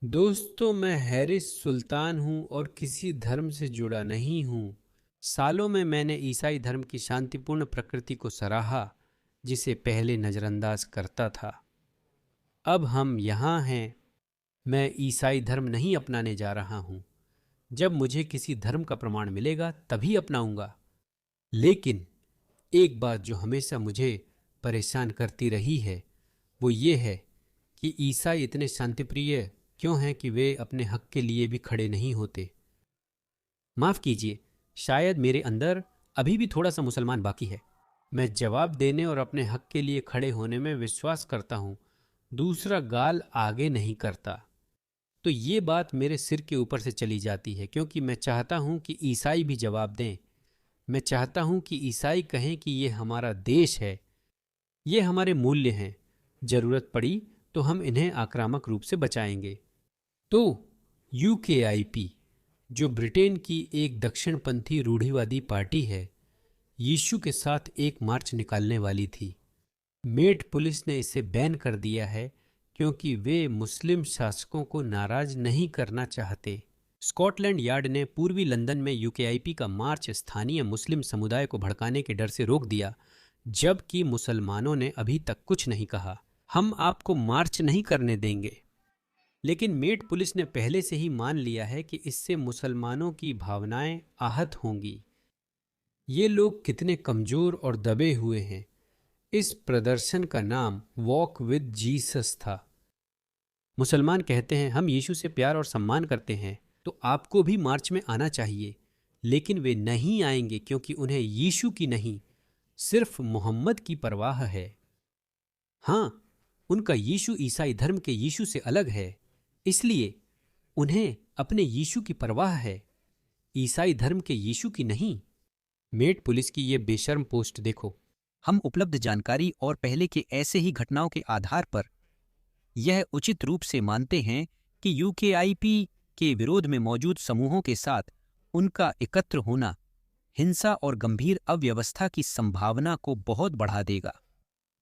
दोस्तों, मैं हैरिस सुल्तान हूँ और किसी धर्म से जुड़ा नहीं हूँ। सालों में मैंने ईसाई धर्म की शांतिपूर्ण प्रकृति को सराहा, जिसे पहले नज़रअंदाज करता था। अब हम यहाँ हैं। मैं ईसाई धर्म नहीं अपनाने जा रहा हूँ। जब मुझे किसी धर्म का प्रमाण मिलेगा तभी अपनाऊंगा। लेकिन एक बात जो हमेशा मुझे परेशान करती रही है वो ये है कि ईसाई इतने शांतिप्रिय क्यों हैं कि वे अपने हक के लिए भी खड़े नहीं होते। माफ़ कीजिए, शायद मेरे अंदर अभी भी थोड़ा सा मुसलमान बाकी है। मैं जवाब देने और अपने हक के लिए खड़े होने में विश्वास करता हूँ, दूसरा गाल आगे नहीं करता। तो ये बात मेरे सिर के ऊपर से चली जाती है क्योंकि मैं चाहता हूँ कि ईसाई भी जवाब दें। मैं चाहता हूँ कि ईसाई कहें कि ये हमारा देश है, ये हमारे मूल्य हैं। जरूरत पड़ी तो हम इन्हें आक्रामक रूप से बचाएंगे। तो यूकेआईपी, जो ब्रिटेन की एक दक्षिणपंथी रूढ़िवादी पार्टी है, यीशु के साथ एक मार्च निकालने वाली थी। मेट पुलिस ने इसे बैन कर दिया है क्योंकि वे मुस्लिम शासकों को नाराज नहीं करना चाहते। स्कॉटलैंड यार्ड ने पूर्वी लंदन में यूकेआईपी का मार्च स्थानीय मुस्लिम समुदाय को भड़काने के डर से रोक दिया, जबकि मुसलमानों ने अभी तक कुछ नहीं कहा। हम आपको मार्च नहीं करने देंगे। लेकिन मेट पुलिस ने पहले से ही मान लिया है कि इससे मुसलमानों की भावनाएं आहत होंगी। ये लोग कितने कमजोर और दबे हुए हैं। इस प्रदर्शन का नाम वॉक विद जीसस था। मुसलमान कहते हैं, हम यीशु से प्यार और सम्मान करते हैं, तो आपको भी मार्च में आना चाहिए। लेकिन वे नहीं आएंगे क्योंकि उन्हें यीशु की नहीं, सिर्फ मोहम्मद की परवाह है। हाँ, उनका यीशु ईसाई धर्म के यीशु से अलग है, इसलिए उन्हें अपने यीशु की परवाह है, ईसाई धर्म के यीशु की नहीं। मेट पुलिस की ये बेशर्म पोस्ट देखो। हम उपलब्ध जानकारी और पहले के ऐसे ही घटनाओं के आधार पर यह उचित रूप से मानते हैं कि यूकेआईपी के विरोध में मौजूद समूहों के साथ उनका एकत्र होना हिंसा और गंभीर अव्यवस्था की संभावना को बहुत बढ़ा देगा।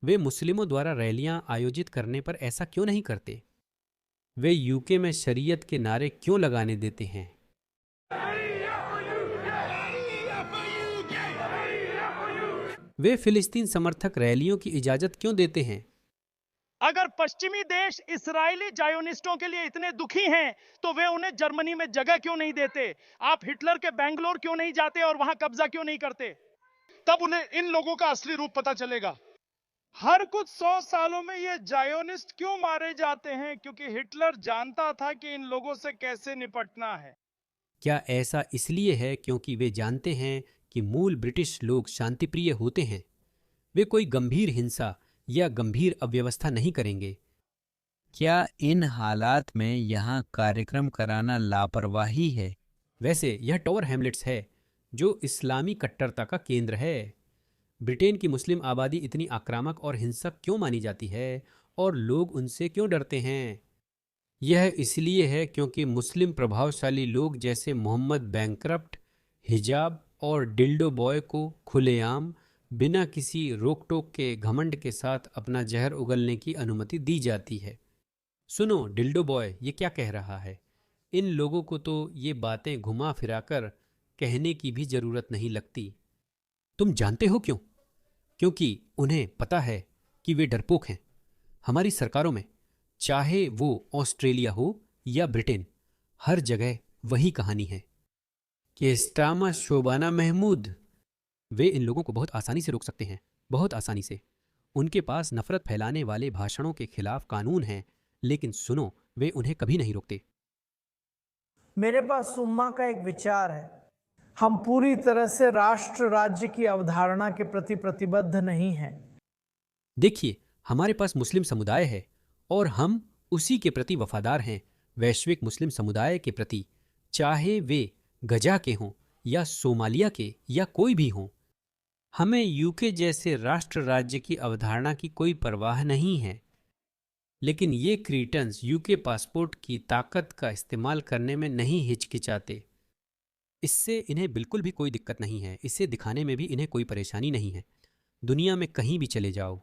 वे मुस्लिमों द्वारा रैलियां आयोजित करने पर ऐसा क्यों नहीं करते? वे यूके में शरीयत के नारे क्यों लगाने देते हैं? वे फिलिस्तीन समर्थक रैलियों की इजाजत क्यों देते हैं? अगर पश्चिमी देश इस्राएली जायोनिस्टों के लिए इतने दुखी हैं तो वे उन्हें जर्मनी में जगह क्यों नहीं देते? आप हिटलर के बेंगलोर क्यों नहीं जाते और वहां कब्जा क्यों नहीं करते? तब उन्हें इन लोगों का असली रूप पता चलेगा। हर कुछ 100 सालों में ये जायोनिस्ट क्यों मारे जाते हैं? क्योंकि हिटलर जानता था कि इन लोगों से कैसे निपटना है। क्या ऐसा इसलिए है क्योंकि वे जानते हैं कि मूल ब्रिटिश लोग शांतिप्रिय होते हैं? वे कोई गंभीर हिंसा या गंभीर अव्यवस्था नहीं करेंगे। क्या इन हालात में यहाँ कार्यक्रम कराना लापरवाही है? वैसे यह टॉवर हैमलेट्स है, जो इस्लामी कट्टरता का केंद्र है। ब्रिटेन की मुस्लिम आबादी इतनी आक्रामक और हिंसक क्यों मानी जाती है और लोग उनसे क्यों डरते हैं? यह इसलिए है क्योंकि मुस्लिम प्रभावशाली लोग जैसे मोहम्मद बैंक्रप्ट, हिजाब और डिल्डो बॉय को खुलेआम बिना किसी रोक टोक के घमंड के साथ अपना जहर उगलने की अनुमति दी जाती है। सुनो डिल्डो बॉय ये क्या कह रहा है। इन लोगों को तो ये बातें घुमा फिराकर कहने की भी जरूरत नहीं लगती। तुम जानते हो क्यों? क्योंकि उन्हें पता है कि वे डरपोक हैं। हमारी सरकारों में, चाहे वो ऑस्ट्रेलिया हो या ब्रिटेन, हर जगह वही कहानी है। केस्टामा शोबाना महमूद, वे इन लोगों को बहुत आसानी से रोक सकते हैं, बहुत आसानी से। उनके पास नफरत फैलाने वाले भाषणों के खिलाफ कानून हैं, लेकिन सुनो, वे उन्हें कभी नहीं रोकते। मेरे पास सुम्मा का एक विचार है। हम पूरी तरह से राष्ट्र राज्य की अवधारणा के प्रति प्रतिबद्ध नहीं हैं। देखिए, हमारे पास मुस्लिम समुदाय है और हम उसी के प्रति वफादार हैं, वैश्विक मुस्लिम समुदाय के प्रति, चाहे वे गजा के हों या सोमालिया के या कोई भी हों। हमें यूके जैसे राष्ट्र राज्य की अवधारणा की कोई परवाह नहीं है। लेकिन ये क्रीटन्स यूके पासपोर्ट की ताकत का इस्तेमाल करने में नहीं हिचकिचाते। इससे इन्हें बिल्कुल भी कोई दिक्कत नहीं है, इसे दिखाने में भी इन्हें कोई परेशानी नहीं है। दुनिया में कहीं भी चले जाओ,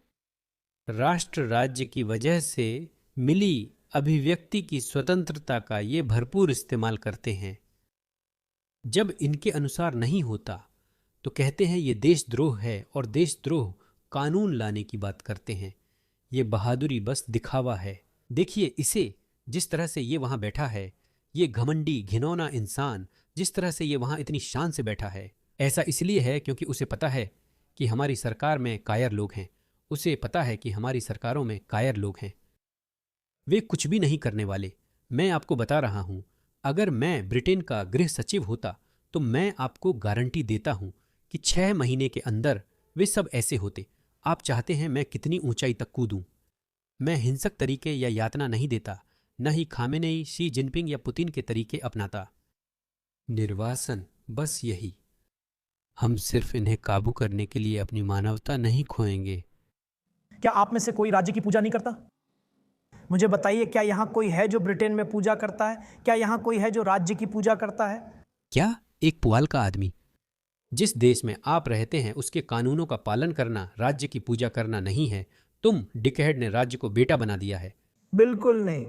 राष्ट्र राज्य की वजह से मिली अभिव्यक्ति की स्वतंत्रता का ये भरपूर इस्तेमाल करते हैं। जब इनके अनुसार नहीं होता तो कहते हैं ये देशद्रोह है और देशद्रोह कानून लाने की बात करते हैं। ये बहादुरी बस दिखावा है। देखिए इसे, जिस तरह से ये वहां बैठा है, ये घमंडी घिनौना इंसान जिस तरह से ये वहां इतनी शान से बैठा है, ऐसा इसलिए है क्योंकि उसे पता है कि हमारी सरकार में कायर लोग हैं। उसे पता है कि हमारी सरकारों में कायर लोग हैं। वे कुछ भी नहीं करने वाले। मैं आपको बता रहा हूं, अगर मैं ब्रिटेन का गृह सचिव होता तो मैं आपको गारंटी देता हूं कि 6 महीने के अंदर वे सब ऐसे होते। आप चाहते हैं मैं कितनी ऊंचाई तक कूदूं? मैं हिंसक तरीके या यातना नहीं देता, न ही खामेनेई, शी जिनपिंग या पुतिन के तरीके अपनाता। निर्वासन, बस यही। हम सिर्फ इन्हें काबू करने के लिए अपनी मानवता नहीं खोएंगे। क्या आप में से कोई राज्य की पूजा नहीं करता? मुझे बताइए, क्या यहाँ कोई है जो ब्रिटेन में पूजा करता है? क्या यहाँ कोई है जो राज्य की पूजा करता है? क्या एक पुआल का आदमी? जिस देश में आप रहते हैं उसके कानूनों का पालन करना राज्य की पूजा करना नहीं है। तुम डिकहेड ने राज्य को बेटा बना दिया है। बिल्कुल नहीं।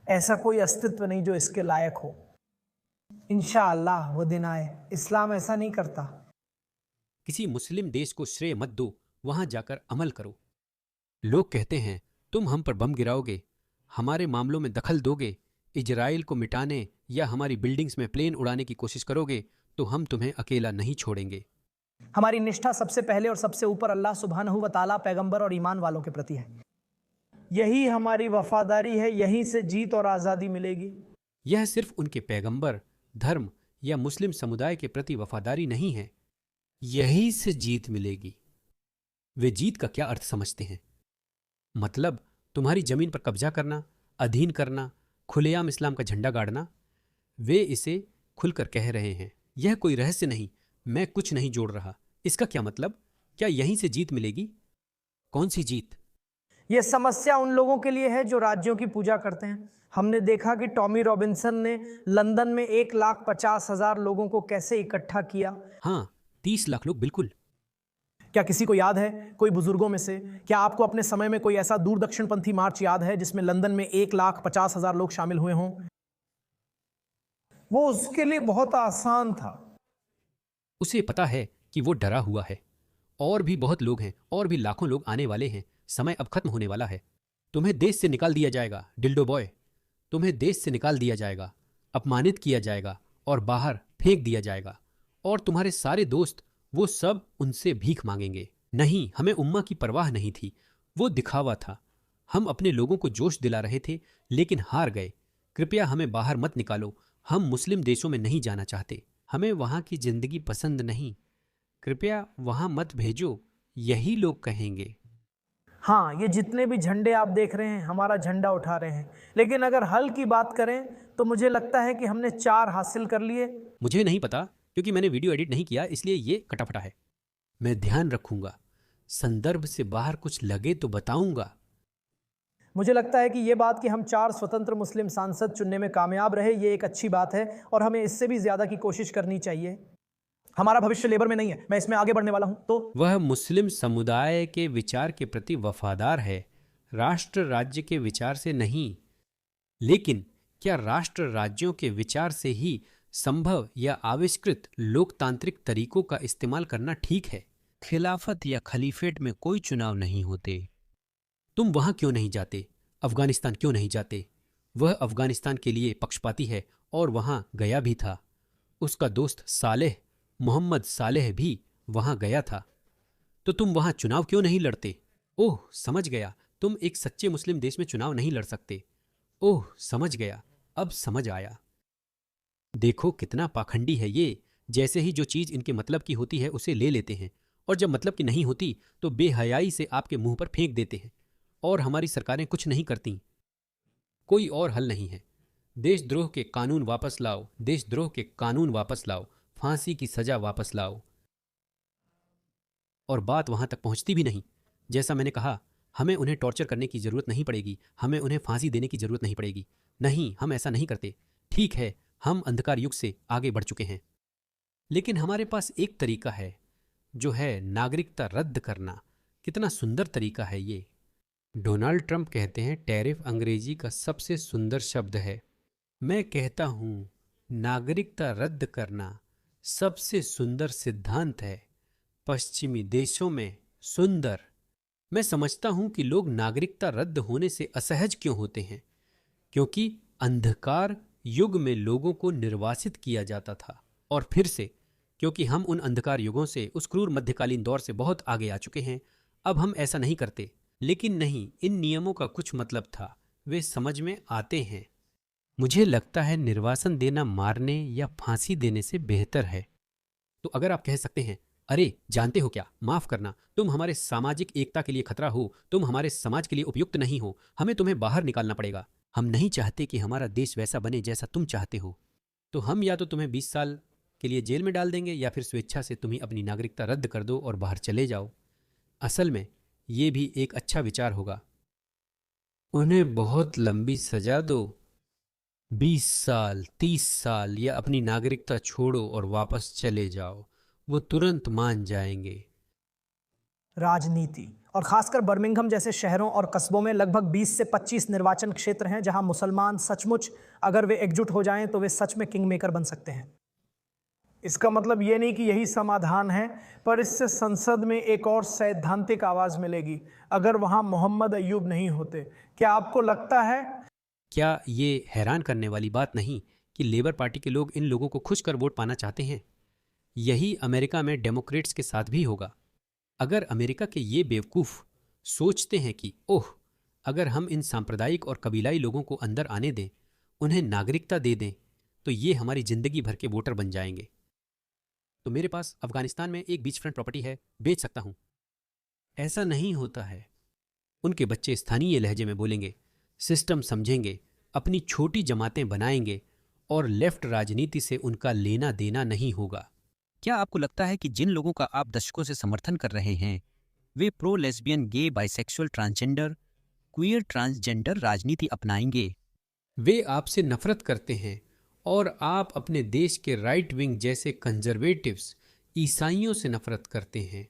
ऐसा कोई अस्तित्व नहीं जो इसके लायक हो। इंशाअल्लाह वो दिन आए। इस्लाम ऐसा नहीं करता। किसी मुस्लिम देश को श्रेय मत दो, वहां जाकर अमल करो। लोग कहते हैं तुम हम पर बम गिराओगे, हमारे मामलों में दखल दोगे, इजराइल को मिटाने या हमारी बिल्डिंग्स में प्लेन उड़ाने की कोशिश करोगे तो हम तुम्हें अकेला नहीं छोड़ेंगे। हमारी निष्ठा सबसे पहले और सबसे ऊपर अल्लाह सुब्हानहू व तआला, पैगंबर और ईमान वालों के प्रति है। यही हमारी वफादारी है। यहीं से जीत और आज़ादी मिलेगी। यह सिर्फ उनके पैगंबर, धर्म या मुस्लिम समुदाय के प्रति वफादारी नहीं है। यहीं से जीत मिलेगी। वे जीत का क्या अर्थ समझते हैं? मतलब तुम्हारी जमीन पर कब्जा करना, अधीन करना, खुलेआम इस्लाम का झंडा गाड़ना। वे इसे खुलकर कह रहे हैं। यह कोई रहस्य नहीं। मैं कुछ नहीं जोड़ रहा। इसका क्या मतलब? क्या यहीं से जीत मिलेगी? कौन सी जीत? यह समस्या उन लोगों के लिए है जो राज्यों की पूजा करते हैं। हमने देखा कि टॉमी रॉबिन्सन ने लंदन में 1,50,000 लोगों को कैसे इकट्ठा किया। हाँ, 30 लाख लोग, बिल्कुल। क्या किसी को याद है, कोई बुजुर्गों में से, क्या आपको अपने समय में कोई ऐसा दूर दक्षिणपंथी मार्च याद है जिसमें लंदन में 1,50,000 लोग शामिल हुए हों? वो उसके लिए बहुत आसान था। उसे पता है कि वो डरा हुआ है। और भी बहुत लोग हैं, और भी लाखों लोग आने वाले हैं। समय अब खत्म होने वाला है। तुम्हें देश से निकाल दिया जाएगा, डिल्डो बॉय। तुम्हें देश से निकाल दिया जाएगा, अपमानित किया जाएगा और बाहर फेंक दिया जाएगा। और तुम्हारे सारे दोस्त, वो सब उनसे भीख मांगेंगे। नहीं, हमें उम्मा की परवाह नहीं थी। वो दिखावा था। हम अपने लोगों को जोश दिला रहे थे, लेकिन हार गए। कृपया हमें बाहर मत निकालो। हम मुस्लिम देशों में नहीं जाना चाहते। हमें वहां की जिंदगी पसंद नहीं। कृपया वहां मत भेजो, यही लोग कहेंगे। हाँ, ये जितने भी झंडे आप देख रहे हैं, हमारा झंडा उठा रहे हैं। लेकिन अगर हल की बात करें तो मुझे लगता है कि हमने 4 हासिल कर लिए। मुझे नहीं पता, क्योंकि मैंने वीडियो एडिट नहीं किया, इसलिए ये कटाफटा है। मैं ध्यान रखूंगा। संदर्भ से बाहर कुछ लगे तो बताऊंगा। मुझे लगता है कि ये बात कि हम 4 स्वतंत्र मुस्लिम सांसद चुनने में कामयाब रहे, ये एक अच्छी बात है और हमें इससे भी ज्यादा की कोशिश करनी चाहिए। हमारा भविष्य लेबर में नहीं है। मैं इसमें आगे बढ़ने वाला हूं। तो वह मुस्लिम समुदाय के विचार के प्रति वफादार है, राष्ट्र राज्य के विचार से नहीं। लेकिन क्या राष्ट्र राज्यों के विचार से ही संभव या आविष्कृत लोकतांत्रिक तरीकों का इस्तेमाल करना ठीक है? खिलाफत या खलीफेट में कोई चुनाव नहीं होते। तुम वहां क्यों नहीं जाते? अफगानिस्तान क्यों नहीं जाते? वह अफगानिस्तान के लिए पक्षपाती है और वहां गया भी था। उसका दोस्त सालेह, मोहम्मद सालेह भी वहां गया था। तो तुम वहां चुनाव क्यों नहीं लड़ते? ओह, समझ गया, तुम एक सच्चे मुस्लिम देश में चुनाव नहीं लड़ सकते। ओह, समझ गया, अब समझ आया। देखो कितना पाखंडी है ये। जैसे ही जो चीज इनके मतलब की होती है उसे ले लेते हैं, और जब मतलब की नहीं होती तो बेहयाई से आपके मुंह पर फेंक देते हैं। और हमारी सरकारें कुछ नहीं करती। कोई और हल नहीं है। देशद्रोह के कानून वापस लाओ, देशद्रोह के कानून वापस लाओ, फांसी की सजा वापस लाओ। और बात वहां तक पहुंचती भी नहीं। जैसा मैंने कहा, हमें उन्हें टॉर्चर करने की जरूरत नहीं पड़ेगी, हमें उन्हें फांसी देने की जरूरत नहीं पड़ेगी। नहीं, हम ऐसा नहीं करते। ठीक है, हम अंधकार युग से आगे बढ़ चुके हैं, लेकिन हमारे पास एक तरीका है, जो है नागरिकता रद्द करना। कितना सुंदर तरीका है ये। डोनाल्ड ट्रंप कहते हैं टैरिफ अंग्रेजी का सबसे सुंदर शब्द है। मैं कहता हूं नागरिकता रद्द करना सबसे सुंदर सिद्धांत है। पश्चिमी देशों में सुंदर। मैं समझता हूं कि लोग नागरिकता रद्द होने से असहज क्यों होते हैं, क्योंकि अंधकार युग में लोगों को निर्वासित किया जाता था, और फिर से क्योंकि हम उन अंधकार युगों से, उस क्रूर मध्यकालीन दौर से बहुत आगे आ चुके हैं। अब हम ऐसा नहीं करते। लेकिन नहीं, इन नियमों का कुछ मतलब था, वे समझ में आते हैं। मुझे लगता है निर्वासन देना मारने या फांसी देने से बेहतर है। तो अगर आप कह सकते हैं, अरे जानते हो क्या, माफ करना, तुम हमारे सामाजिक एकता के लिए खतरा हो, तुम हमारे समाज के लिए उपयुक्त नहीं हो, हमें तुम्हें बाहर निकालना पड़ेगा, हम नहीं चाहते कि हमारा देश वैसा बने जैसा तुम चाहते हो, तो हम या तो तुम्हें 20 साल के लिए जेल में डाल देंगे या फिर स्वेच्छा से तुम्हें अपनी नागरिकता रद्द कर दो और बाहर चले जाओ। असल में ये भी एक अच्छा विचार होगा। उन्हें बहुत लंबी सजा दो, 20 साल, 30 साल, या अपनी नागरिकता छोड़ो और वापस चले जाओ, वो तुरंत मान जाएंगे। राजनीति, और खासकर बर्मिंघम जैसे शहरों और कस्बों में लगभग 20 से 25 निर्वाचन क्षेत्र हैं जहां मुसलमान सचमुच, अगर वे एकजुट हो जाएं तो वे सच में किंग मेकर बन सकते हैं। इसका मतलब ये नहीं कि यही समाधान है, पर इससे संसद में एक और सैद्धांतिक आवाज मिलेगी। अगर वहां मोहम्मद अय्यूब नहीं होते, क्या आपको लगता है? क्या ये हैरान करने वाली बात नहीं कि लेबर पार्टी के लोग इन लोगों को खुश कर वोट पाना चाहते हैं? यही अमेरिका में डेमोक्रेट्स के साथ भी होगा। अगर अमेरिका के ये बेवकूफ़ सोचते हैं कि ओह, अगर हम इन सांप्रदायिक और कबीलाई लोगों को अंदर आने दें, उन्हें नागरिकता दे दें, तो ये हमारी ज़िंदगी भर के वोटर बन जाएंगे, तो मेरे पास अफगानिस्तान में एक बीच फ्रंट प्रॉपर्टी है, बेच सकता हूं। ऐसा नहीं होता है। उनके बच्चे स्थानीय लहजे में बोलेंगे, सिस्टम समझेंगे, अपनी छोटी जमातें बनाएंगे, और लेफ्ट राजनीति से उनका लेना देना नहीं होगा। क्या आपको लगता है कि जिन लोगों का आप दशकों से समर्थन कर रहे हैं वे प्रो लेस्बियन, गे, बाइसेक्सुअल, ट्रांसजेंडर, क्वीयर, ट्रांसजेंडर राजनीति अपनाएंगे? वे आपसे नफरत करते हैं, और आप अपने देश के राइट विंग जैसे कंजर्वेटिव्स, ईसाइयों से नफरत करते हैं।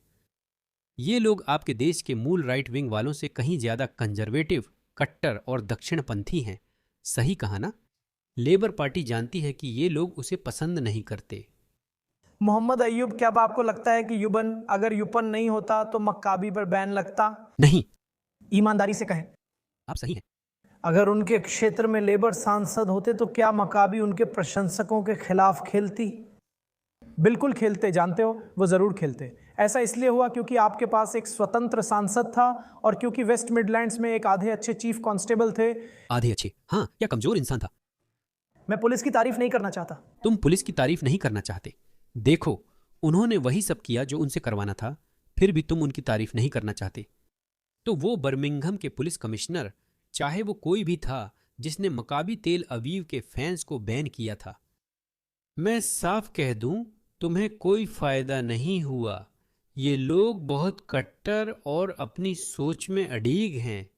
ये लोग आपके देश के मूल राइट विंग वालों से कहीं ज्यादा कंजर्वेटिव, कट्टर और दक्षिणपंथी हैं। सही कहा ना? लेबर पार्टी जानती है कि ये लोग उसे पसंद नहीं करते। मोहम्मद अय्यूब, क्या अब आपको लगता है कि युबन, अगर यूपन नहीं होता तो मक्काबी पर बैन लगता? नहीं। ईमानदारी से कहें। आप सही हैं। अगर उनके क्षेत्र में लेबर सांसद होते तो क्या मकाबी उनके प्रशंसकों के खिलाफ खेलती? बिल्कुल खेलते। जानते हो, वो जरूर खेलते। ऐसा इसलिए हुआ क्योंकि आपके पास एक स्वतंत्र सांसद था, और क्योंकि वेस्ट मिडलैंड्स में एक आधे अच्छे चीफ कांस्टेबल थे। आधे अच्छे? हाँ, या कमजोर इंसान था। मैं पुलिस की तारीफ नहीं करना चाहता। तुम पुलिस की तारीफ नहीं करना चाहते। देखो, उन्होंने वही सब किया जो उनसे करवाना था, फिर भी तुम उनकी तारीफ नहीं करना चाहते। तो वो बर्मिंघम के पुलिस कमिश्नर, चाहे वो कोई भी था, जिसने मकाबी तेल अवीव के फैंस को बैन किया था। मैं साफ कह दूं, तुम्हें कोई फायदा नहीं हुआ। ये लोग बहुत कट्टर और अपनी सोच में अड़ीग हैं।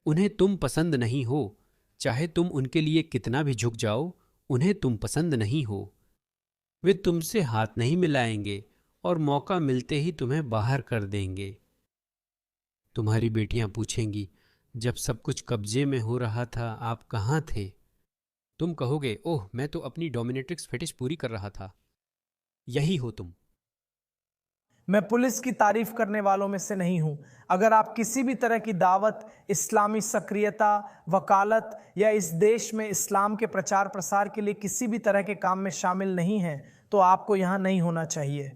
उन्हें तुम पसंद नहीं हो, चाहे तुम उनके लिए कितना भी झुक जाओ, उन्हें तुम पसंद नहीं हो। वे तुमसे हाथ नहीं मिलाएंगे और मौका मिलते ही तुम्हें बाहर कर देंगे। तुम्हारी बेटियां पूछेंगी, जब सब कुछ कब्जे में हो रहा था आप कहाँ थे? तुम कहोगे, ओह, मैं तो अपनी डोमिनेट्रिक्स फेटिश पूरी कर रहा था। यही हो तुम। मैं पुलिस की तारीफ करने वालों में से नहीं हूं। अगर आप किसी भी तरह की दावत, इस्लामी सक्रियता, वकालत या इस देश में इस्लाम के प्रचार प्रसार के लिए किसी भी तरह के काम में शामिल नहीं हैं, तो आपको यहां नहीं होना चाहिए।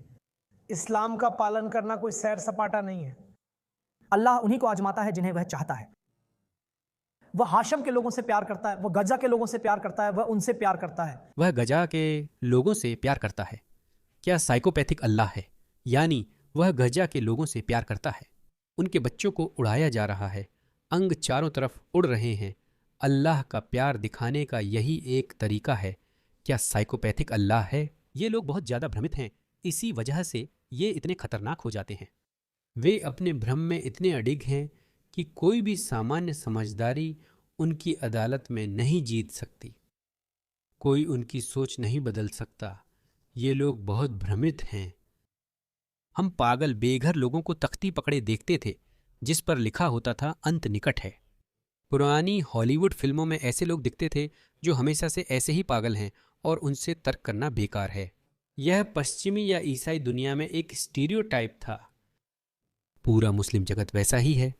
इस्लाम का पालन करना कोई सैर सपाटा नहीं है। अल्लाह उन्हीं को आजमाता है जिन्हें वह चाहता है। वह हाशम के लोगों से प्यार करता है, वह गजा के लोगों से प्यार करता है, वह उनसे प्यार करता है। वह गजा के लोगों से प्यार करता है। क्या साइकोपैथिक अल्लाह है? यानी वह गजा के लोगों से प्यार करता है। उनके बच्चों को उड़ाया जा रहा है, अंग चारों तरफ उड़ रहे हैं। अल्लाह का प्यार दिखाने का यही एक तरीका है। क्या साइकोपैथिक अल्लाह है? ये लोग बहुत ज़्यादा भ्रमित हैं, इसी वजह से ये इतने खतरनाक हो जाते हैं। वे अपने भ्रम में इतने अडिग हैं कि कोई भी सामान्य समझदारी उनकी अदालत में नहीं जीत सकती। कोई उनकी सोच नहीं बदल सकता। ये लोग बहुत भ्रमित हैं। हम पागल बेघर लोगों को तख्ती पकड़े देखते थे, जिस पर लिखा होता था अंत निकट है। पुरानी हॉलीवुड फिल्मों में ऐसे लोग दिखते थे जो हमेशा से ऐसे ही पागल हैं और उनसे तर्क करना बेकार है। यह पश्चिमी या ईसाई दुनिया में एक स्टीरियोटाइप था। पूरा मुस्लिम जगत वैसा ही है।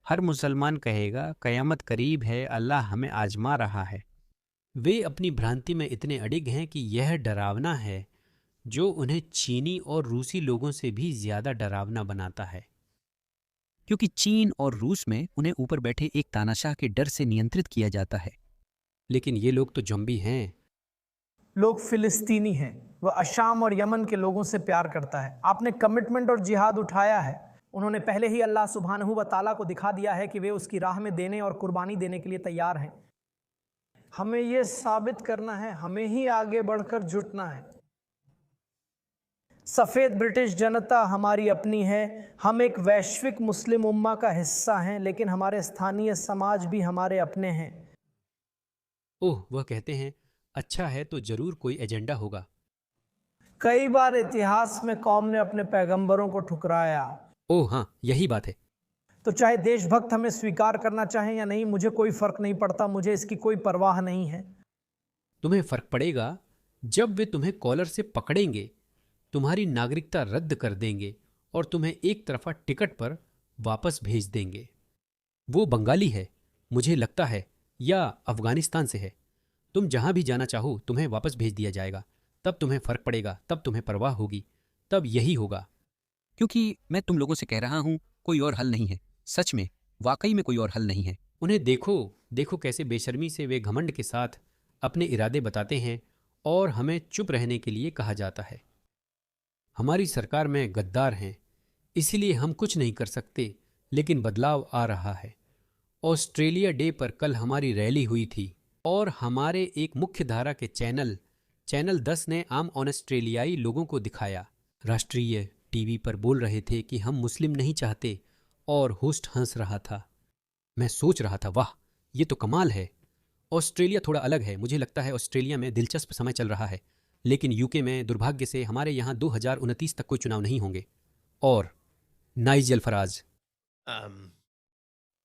हर मुसलमान कहेगा कयामत करीब है, अल्लाह हमें आजमा रहा है। वे अपनी भ्रांति में इतने अडिग हैं कि यह डरावना है, जो उन्हें चीनी और रूसी लोगों से भी ज्यादा डरावना बनाता है। क्योंकि चीन और रूस में उन्हें ऊपर बैठे एक तानाशाह के डर से नियंत्रित किया जाता है। लेकिन ये लोग तो ज़ॉम्बी हैं। लोग फिलिस्तीनी हैं, वह अशाम और यमन के लोगों से प्यार करता है। आपने कमिटमेंट और जिहाद उठाया है। उन्होंने पहले ही अल्लाह सुब्हानहू व तआला को दिखा दिया है कि वे उसकी राह में देने और कुर्बानी देने के लिए तैयार हैं। हमें यह साबित करना है, हमें ही आगे बढ़कर जुटना है। सफ़ेद ब्रिटिश जनता हमारी अपनी है। हम एक वैश्विक मुस्लिम उम्मा का हिस्सा हैं, लेकिन हमारे स्थानीय समाज भी हमारे अपने हैं। ओह, वह कहते हैं अच्छा है तो जरूर कोई एजेंडा होगा। कई बार इतिहास में कौम ने अपने पैगंबरों को ठुकराया। ओह हाँ, यही बात है। तो चाहे देशभक्त हमें स्वीकार करना चाहें या नहीं, मुझे कोई फर्क नहीं पड़ता, मुझे इसकी कोई परवाह नहीं है। तुम्हें फर्क पड़ेगा जब वे तुम्हें कॉलर से पकड़ेंगे, तुम्हारी नागरिकता रद्द कर देंगे और तुम्हें एक तरफा टिकट पर वापस भेज देंगे। वो बंगाली है मुझे लगता है, या अफगानिस्तान से है। तुम जहां भी जाना चाहो तुम्हें वापस भेज दिया जाएगा। तब तुम्हें फर्क पड़ेगा, तब तुम्हें परवाह होगी, तब यही होगा। क्योंकि मैं तुम लोगों से कह रहा हूं, कोई और हल नहीं है। सच में, वाकई में कोई और हल नहीं है। उन्हें देखो, देखो कैसे बेशर्मी से वे घमंड के साथ अपने इरादे बताते हैं और हमें चुप रहने के लिए कहा जाता है। हमारी सरकार में गद्दार हैं, इसलिए हम कुछ नहीं कर सकते, लेकिन बदलाव आ रहा है। ऑस्ट्रेलिया डे पर कल हमारी रैली हुई थी और हमारे एक मुख्य धारा के चैनल 10 ने आम ऑस्ट्रेलियाई लोगों को दिखाया। राष्ट्रीय टीवी पर बोल रहे थे कि हम मुस्लिम नहीं चाहते और होस्ट हंस रहा था। मैं सोच रहा था, वाह ये तो कमाल है। ऑस्ट्रेलिया थोड़ा अलग है। मुझे लगता है ऑस्ट्रेलिया में दिलचस्प समय चल रहा है, लेकिन यूके में दुर्भाग्य से हमारे यहाँ 2029 तक कोई चुनाव नहीं होंगे। और नाइजल फराज,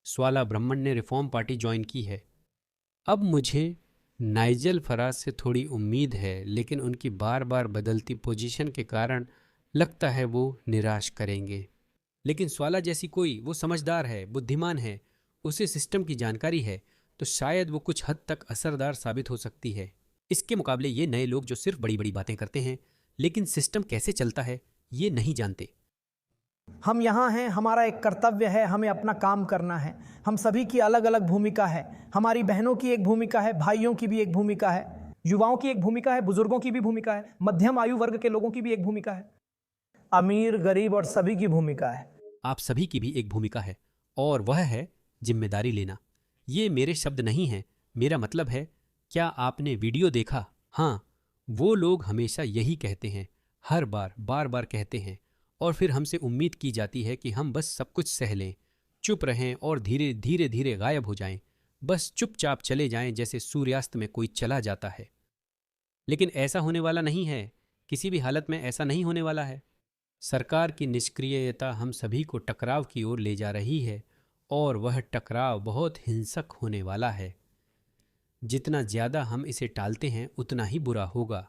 स्वाला ब्राह्मण ने रिफॉर्म पार्टी ज्वाइन की है। अब मुझे नाइजल फराज से थोड़ी उम्मीद है, लेकिन उनकी बार बार बदलती पोजीशन के कारण लगता है वो निराश करेंगे। लेकिन स्वाला जैसी कोई, वो समझदार है, बुद्धिमान है, उसे सिस्टम की जानकारी है, तो शायद वो कुछ हद तक असरदार साबित हो सकती है। इसके मुकाबले ये नए लोग जो सिर्फ बड़ी बड़ी बातें करते हैं, लेकिन सिस्टम कैसे चलता है ये नहीं जानते। हम यहाँ हैं, हमारा एक कर्तव्य है, हमें अपना काम करना है। हम सभी की अलग अलग भूमिका है। हमारी बहनों की एक भूमिका है, भाइयों की भी एक भूमिका है, युवाओं की एक भूमिका है, बुजुर्गों की भी भूमिका है, मध्यम आयु वर्ग के लोगों की भी एक भूमिका है, अमीर गरीब और सभी की भूमिका है। आप सभी की भी एक भूमिका है, और वह है जिम्मेदारी लेना। ये मेरे शब्द नहीं हैं, मेरा मतलब है, क्या आपने वीडियो देखा? हाँ, वो लोग हमेशा यही कहते हैं, हर बार बार बार कहते हैं, और फिर हमसे उम्मीद की जाती है कि हम बस सब कुछ सह लें, चुप रहें और धीरे धीरे धीरे गायब हो जाएं, बस चुपचाप चले जाएं जैसे सूर्यास्त में कोई चला जाता है। लेकिन ऐसा होने वाला नहीं है, किसी भी हालत में ऐसा नहीं होने वाला है। सरकार की निष्क्रियता हम सभी को टकराव की ओर ले जा रही है, और वह टकराव बहुत हिंसक होने वाला है। जितना ज़्यादा हम इसे टालते हैं उतना ही बुरा होगा।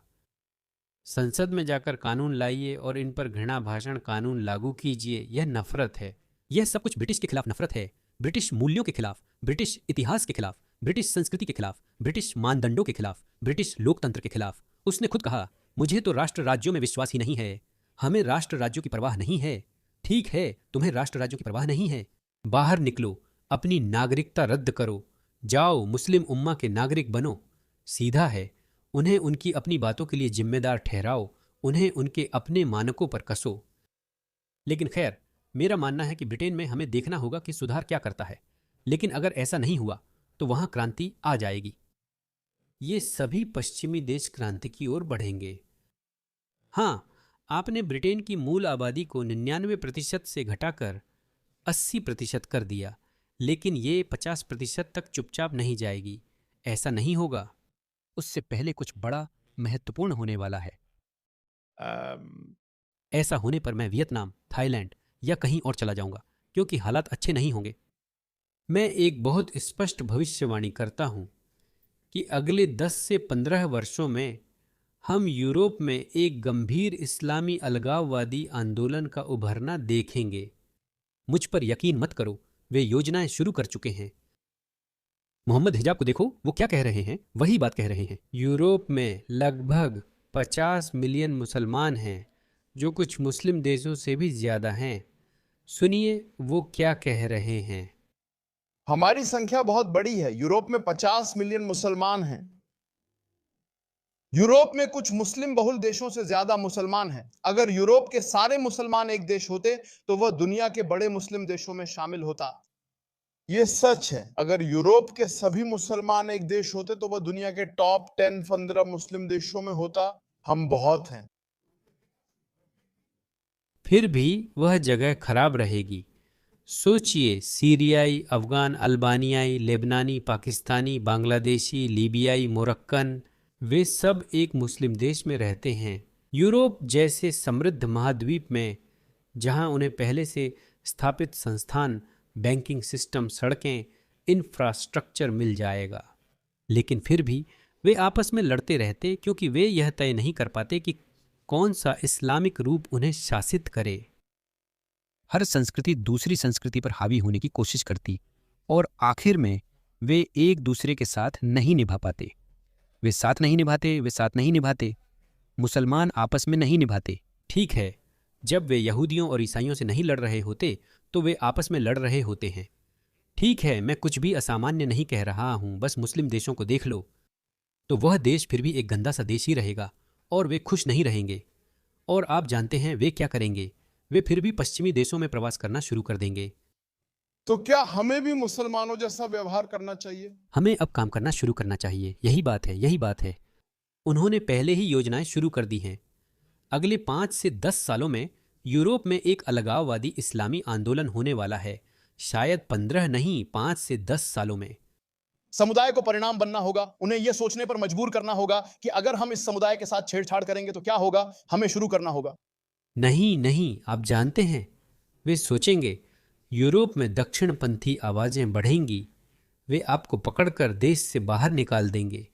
संसद में जाकर कानून लाइए और इन पर घृणा भाषण कानून लागू कीजिए। यह नफरत है। यह सब कुछ ब्रिटिश के खिलाफ नफरत है, ब्रिटिश मूल्यों के खिलाफ, ब्रिटिश इतिहास के खिलाफ, ब्रिटिश संस्कृति के खिलाफ, ब्रिटिश मानदंडों के खिलाफ, ब्रिटिश लोकतंत्र के खिलाफ। उसने खुद कहा, मुझे तो राष्ट्र राज्यों में विश्वास ही नहीं है, हमें राष्ट्र राज्यों की परवाह नहीं है। ठीक है, तुम्हें राष्ट्र राज्यों की परवाह नहीं है, बाहर निकलो, अपनी नागरिकता रद्द करो, जाओ मुस्लिम उम्मा के नागरिक बनो। सीधा है, उन्हें उनकी अपनी बातों के लिए जिम्मेदार ठहराओ, उन्हें उनके अपने मानकों पर कसो। लेकिन खैर, मेरा मानना है कि ब्रिटेन में हमें देखना होगा कि सुधार क्या करता है, लेकिन अगर ऐसा नहीं हुआ तो वहां क्रांति आ जाएगी। ये सभी पश्चिमी देश क्रांति की ओर बढ़ेंगे। हाँ, आपने ब्रिटेन की मूल आबादी को 99% से घटाकर 80% कर दिया, लेकिन ये 50% तक चुपचाप नहीं जाएगी। ऐसा नहीं होगा। उससे पहले कुछ बड़ा महत्वपूर्ण होने वाला है। ऐसा होने पर मैं वियतनाम, थाईलैंड या कहीं और चला जाऊंगा, क्योंकि हालात अच्छे नहीं होंगे। मैं एक बहुत स्पष्ट भविष्यवाणी करता हूं कि अगले 10 से 15 वर्षों में हम यूरोप में एक गंभीर इस्लामी अलगाववादी आंदोलन का उभरना देखेंगे। मुझ पर यकीन मत करो, वे योजनाएं शुरू कर चुके हैं। मोहम्मद हिजाब को देखो, वो क्या कह रहे हैं, वही बात कह रहे हैं। यूरोप में लगभग 50 मिलियन मुसलमान हैं, जो कुछ मुस्लिम देशों से भी ज्यादा हैं। सुनिए वो क्या कह रहे हैं। हमारी संख्या बहुत बड़ी है। यूरोप में 50 मिलियन मुसलमान हैं। यूरोप में कुछ मुस्लिम बहुल देशों से ज्यादा मुसलमान हैं। अगर यूरोप के सारे मुसलमान एक देश होते तो वह दुनिया के बड़े मुस्लिम देशों में शामिल होता। यह सच है। अगर यूरोप के सभी मुसलमान एक देश होते तो वह दुनिया के टॉप 10-15 मुस्लिम देशों में होता। हम बहुत हैं। फिर भी वह जगह खराब रहेगी। सोचिए, सीरियाई, अफगान, अल्बानियाई, लेबनानी, पाकिस्तानी, बांग्लादेशी, लीबियाई, मोरक्कन, वे सब एक मुस्लिम देश में रहते हैं। यूरोप जैसे समृद्ध महाद्वीप में, जहां उन्हें पहले से स्थापित संस्थान, बैंकिंग सिस्टम, सड़कें, इंफ्रास्ट्रक्चर मिल जाएगा। लेकिन फिर भी वे आपस में लड़ते रहते, क्योंकि वे यह तय नहीं कर पाते कि कौन सा इस्लामिक रूप उन्हें शासित करे। हर संस्कृति दूसरी संस्कृति पर हावी होने की कोशिश करती और आखिर में वे एक दूसरे के साथ नहीं निभा पाते। वे साथ नहीं निभाते। मुसलमान आपस में नहीं निभाते। ठीक है, जब वे यहूदियों और ईसाइयों से नहीं लड़ रहे होते तो वे आपस में लड़ रहे होते हैं। ठीक है, मैं कुछ भी असामान्य नहीं कह रहा हूं, बस मुस्लिम देशों को देख लो। तो वह देश फिर भी एक गंदा सा देश ही रहेगा और वे खुश नहीं रहेंगे। और आप जानते हैं वे क्या करेंगे? वे फिर भी पश्चिमी देशों में प्रवास करना शुरू कर देंगे। तो क्या हमें भी मुसलमानों जैसा व्यवहार करना चाहिए? हमें अब काम करना शुरू करना चाहिए। यही बात है। उन्होंने पहले ही योजनाएं शुरू कर दी हैं। अगले 5 से 10 सालों में यूरोप में एक अलगाववादी इस्लामी आंदोलन होने वाला है। शायद 15 नहीं, 5 से 10 सालों में। समुदाय को परिणाम बनना होगा। उन्हें यह सोचने पर मजबूर करना होगा कि अगर हम इस समुदाय के साथ छेड़छाड़ करेंगे तो क्या होगा। हमें शुरू करना होगा। नहीं, आप जानते हैं, वे सोचेंगे यूरोप में दक्षिणपंथी आवाजें बढ़ेंगी। वे आपको पकड़कर देश से बाहर निकाल देंगे।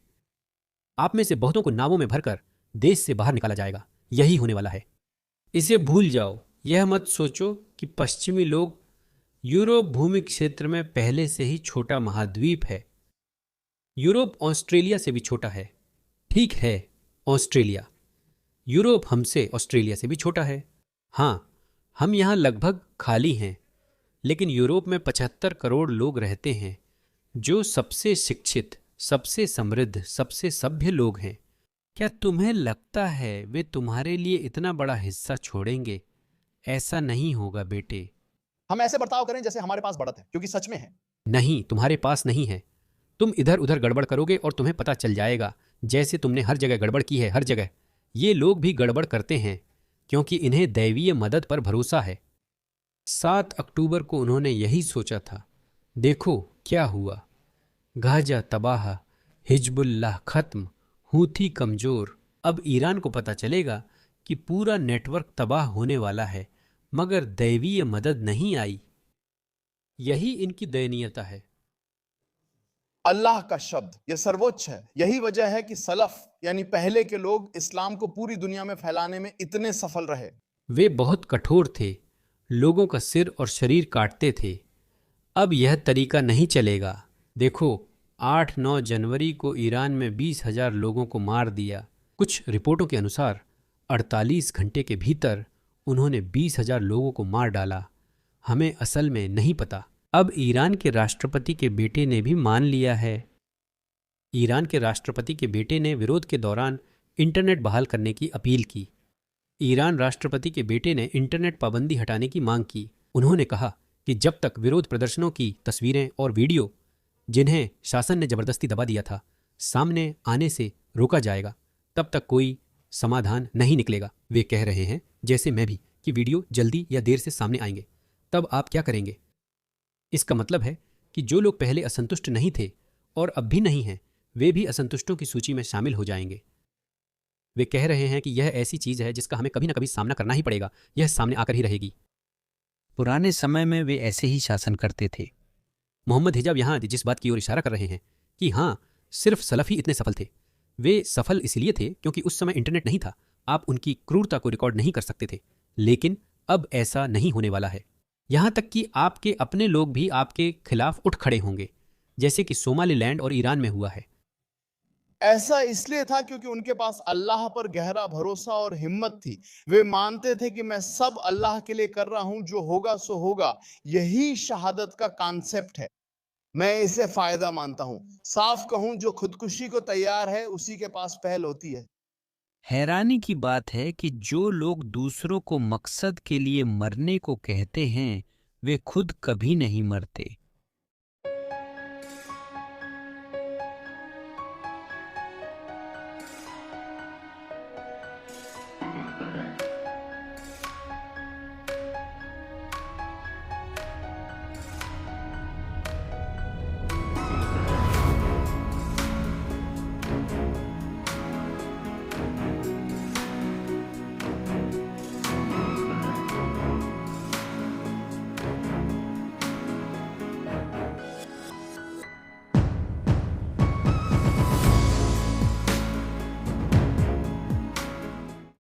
आप में से बहुतों को नावों में भरकर देश से बाहर निकाला जाएगा। यही होने वाला है। इसे भूल जाओ। यह मत सोचो कि पश्चिमी लोग, यूरोप भूमि क्षेत्र में पहले से ही छोटा महाद्वीप है। यूरोप ऑस्ट्रेलिया से भी छोटा है। ठीक है, ऑस्ट्रेलिया। यूरोप हमसे, ऑस्ट्रेलिया से भी छोटा है। हां, हम यहां लगभग खाली हैं। लेकिन यूरोप में 75 करोड़ लोग रहते हैं, जो सबसे शिक्षित, सबसे समृद्ध, सबसे सभ्य लोग हैं। क्या तुम्हें लगता है वे तुम्हारे लिए इतना बड़ा हिस्सा छोड़ेंगे? ऐसा नहीं होगा बेटे। हम ऐसे बर्ताव करें जैसे हमारे पास बढ़त है, क्योंकि सच में है। नहीं, तुम्हारे पास नहीं है। तुम इधर उधर गड़बड़ करोगे और तुम्हें पता चल जाएगा, जैसे तुमने हर जगह गड़बड़ की है। हर जगह ये लोग भी गड़बड़ करते हैं, क्योंकि इन्हें दैवीय मदद पर भरोसा है। 7 अक्टूबर को उन्होंने यही सोचा था। देखो क्या हुआ। गाजा तबाह, हिजबुल्लाह खत्म, हूथी कमजोर। अब ईरान को पता चलेगा कि पूरा नेटवर्क तबाह होने वाला है, मगर दैवीय मदद नहीं आई। यही इनकी दयनीयता है। अल्लाह का शब्द यह सर्वोच्च है। यही वजह है कि सलफ यानी पहले के लोग इस्लाम को पूरी दुनिया में फैलाने में इतने सफल रहे। वे बहुत कठोर थे, लोगों का सिर और शरीर काटते थे। अब यह तरीका नहीं चलेगा। देखो, 8-9 जनवरी को ईरान में 20,000 लोगों को मार दिया। कुछ रिपोर्टों के अनुसार 48 घंटे के भीतर उन्होंने 20,000 लोगों को मार डाला। हमें असल में नहीं पता। अब ईरान के राष्ट्रपति के बेटे ने भी मान लिया है। ईरान के राष्ट्रपति के बेटे ने विरोध के दौरान इंटरनेट बहाल करने की अपील की। ईरान राष्ट्रपति के बेटे ने इंटरनेट पाबंदी हटाने की मांग की। उन्होंने कहा कि जब तक विरोध प्रदर्शनों की तस्वीरें और वीडियो, जिन्हें शासन ने जबरदस्ती दबा दिया था, सामने आने से रोका जाएगा, तब तक कोई समाधान नहीं निकलेगा। वे कह रहे हैं, जैसे मैं भी, कि वीडियो जल्दी या देर से सामने आएंगे। तब आप क्या करेंगे? इसका मतलब है कि जो लोग पहले असंतुष्ट नहीं थे और अब भी नहीं हैं, वे भी असंतुष्टों की सूची में शामिल हो जाएंगे। वे कह रहे हैं कि यह ऐसी चीज है जिसका हमें कभी ना कभी सामना करना ही पड़ेगा। यह सामने आकर ही रहेगी। पुराने समय में वे ऐसे ही शासन करते थे। मोहम्मद हिजाब यहाँ जिस बात की ओर इशारा कर रहे हैं कि हाँ, सिर्फ सलफ़ी इतने सफल थे। वे सफल इसलिए थे क्योंकि उस समय इंटरनेट नहीं था, आप उनकी क्रूरता को रिकॉर्ड नहीं कर सकते थे। लेकिन अब ऐसा नहीं होने वाला है। यहाँ तक कि आपके अपने लोग भी आपके खिलाफ उठ खड़े होंगे, जैसे कि सोमालीलैंड और ईरान में हुआ है। ऐसा इसलिए था क्योंकि उनके पास अल्लाह पर गहरा भरोसा और हिम्मत थी। वे मानते थे कि मैं सब अल्लाह के लिए कर रहा हूं, जो होगा सो होगा। यही शहादत का कॉन्सेप्ट है। मैं इसे फायदा मानता हूं। साफ कहूं, जो खुदकुशी को तैयार है उसी के पास पहल होती है। हैरानी की बात है कि जो लोग दूसरों को मकसद के लिए मरने को कहते हैं, वे खुद कभी नहीं मरते।